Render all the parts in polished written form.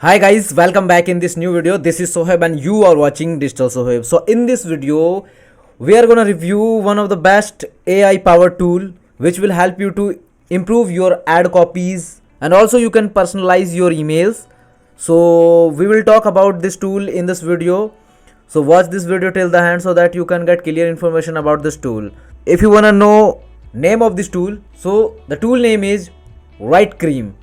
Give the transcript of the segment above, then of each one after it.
Hi guys, welcome back in this new video. This is Soheb and you are watching Digital Soheb. So in this video, we are gonna review one of the best AI powered tool which will help you to improve your ad copies and also you can personalize your emails. So we will talk about this tool in this video. So watch this video till the end so that you can get clear information about this tool. If you wanna know name of this tool, so the tool name is Writecream.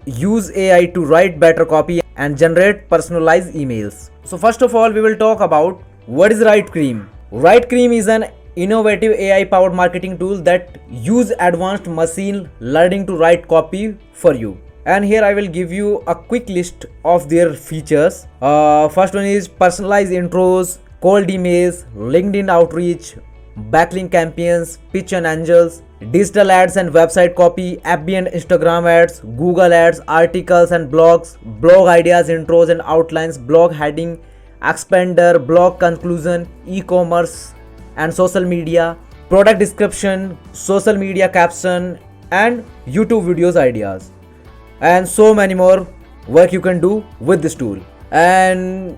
Use AI to write better copy and generate personalized emails. So first of all, we will talk about what is Writecream. Writecream is an innovative AI powered marketing tool that use advanced machine learning to write copy for you. And here I will give you a quick list of their features. First one is personalized intros, cold emails, LinkedIn outreach, backlink campaigns, pitch and angels, digital ads and website copy, FB and Instagram ads, Google ads, articles and blogs, blog ideas, intros and outlines, blog heading, expander, blog conclusion, e-commerce and social media, product description, social media caption and YouTube videos ideas, and so many more work you can do with this tool. And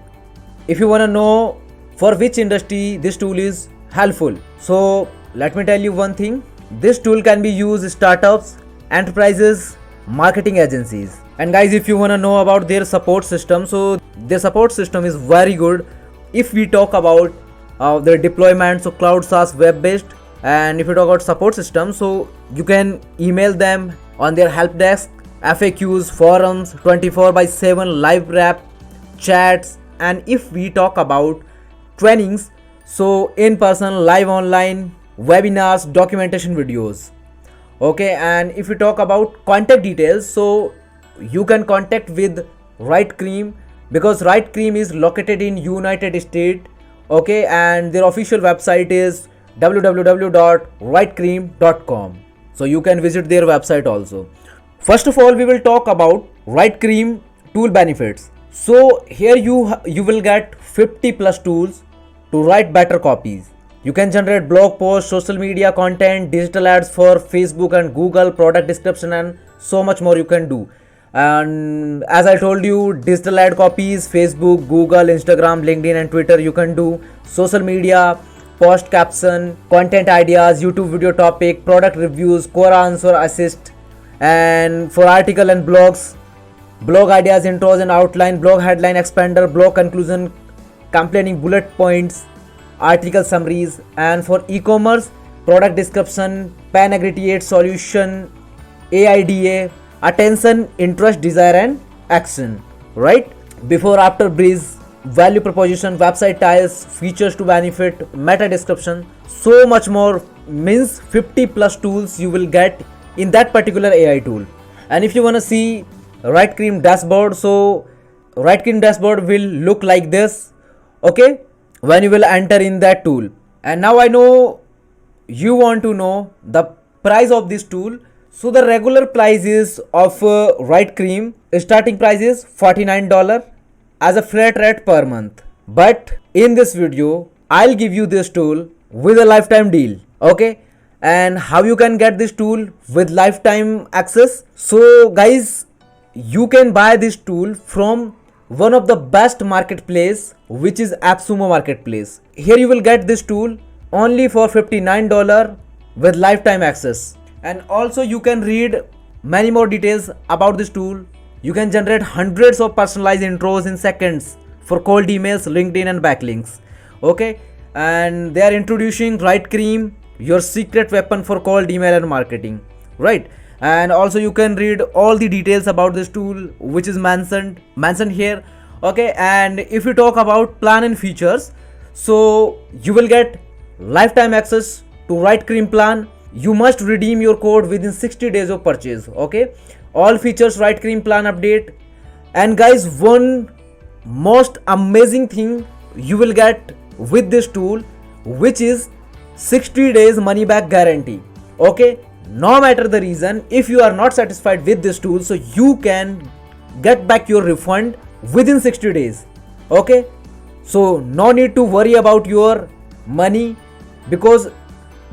if you want to know for which industry this tool is helpful, so let me tell you one thing. This tool can be used startups, enterprises, marketing agencies. And guys, if you want to know about their support system, so their support system is very good. If we talk about their deployment, so cloud SaaS web based. And if you talk about support system, so you can email them on their help desk, FAQs, forums, 24/7 live rap, chats. And if we talk about trainings, so in person, live online, webinars, documentation videos. Okay, and if you talk about contact details, so you can contact with Writecream because Writecream is located in United States. Okay, and their official website is www.writecream.com. So you can visit their website also. First of all, we will talk about Writecream tool benefits. So here you will get 50 plus tools to write better copies. You can generate blog posts, social media content, digital ads for Facebook and Google, product description and so much more you can do. And as I told you, digital ad copies, Facebook, Google, Instagram, LinkedIn and Twitter you can do. Social media, post caption, content ideas, YouTube video topic, product reviews, Quora answer assist, and for article and blogs, blog ideas, intros and outline, blog headline, expander, blog conclusion, complaining bullet points, article summaries, and for e-commerce, product description, pan aggregate solution, AIDA, attention, interest, desire and action, right? Before after breeze, value proposition, website tiles, features to benefit, meta description, so much more. Means 50 plus tools you will get in that particular AI tool. And if you want to see Writecream dashboard, so Writecream dashboard will look like this, okay, when you will enter in that tool. And now I know you want to know the price of this tool. So the regular price is of Writecream, starting price is $49 as a flat rate per month. But in this video, I'll give you this tool with a lifetime deal. Okay, and how you can get this tool with lifetime access? So guys, you can buy this tool from one of the best marketplace, which is AppSumo Marketplace. Here you will get this tool only for $59 with lifetime access. And also you can read many more details about this tool. You can generate hundreds of personalized intros in seconds for cold emails, LinkedIn and backlinks. Okay, and they are introducing Writecream, your secret weapon for cold email and marketing, right? And also you can read all the details about this tool which is mentioned here. Okay, and if you talk about plan and features, so you will get lifetime access to Writecream plan. You must redeem your code within 60 days of purchase. Okay, all features Writecream plan update. And guys, one most amazing thing you will get with this tool, which is 60 days money back guarantee. Okay, no matter the reason, if you are not satisfied with this tool, so you can get back your refund within 60 days. Okay, so no need to worry about your money because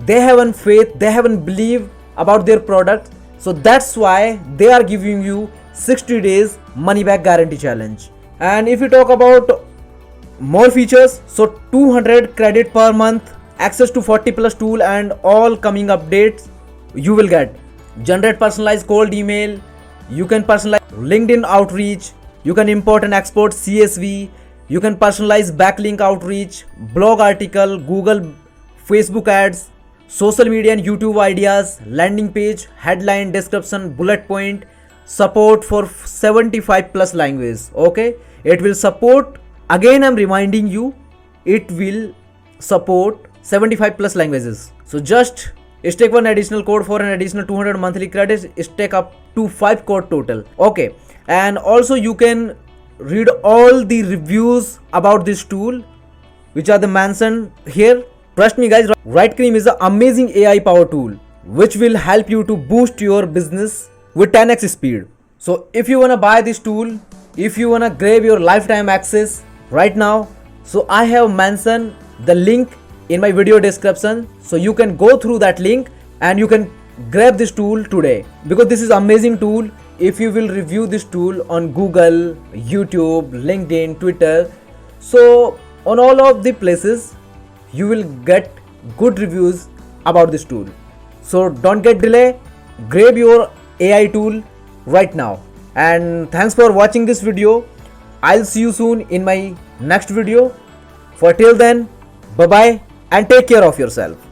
they haven't faith, they haven't believe about their product. So that's why they are giving you 60 days money back guarantee challenge. And if you talk about more features, so 200 credit per month, access to 40 plus tool and all coming updates you will get. Generate personalized cold email, you can personalize LinkedIn outreach, you can import and export CSV, you can personalize backlink outreach, blog article, Google, Facebook ads, social media and YouTube ideas, landing page, headline, description, bullet point, support for 75 plus languages. Okay, it will support, again I'm reminding you, it will support 75 plus languages. So just stake one additional code for an additional 200 monthly credits, stake up to 5 code total. Okay, and also you can read all the reviews about this tool which are the mentioned here. Trust me guys, Writecream is an amazing AI power tool which will help you to boost your business with 10x speed. So if you wanna buy this tool, if you wanna grab your lifetime access right now, so I have mentioned the link in my video description, so you can go through that link and you can grab this tool today, because this is amazing tool. If you will review this tool on Google, YouTube, LinkedIn, Twitter, so on all of the places you will get good reviews about this tool. So don't get delay, grab your AI tool right now. And thanks for watching this video. I'll see you soon in my next video. For till then, bye bye and take care of yourself.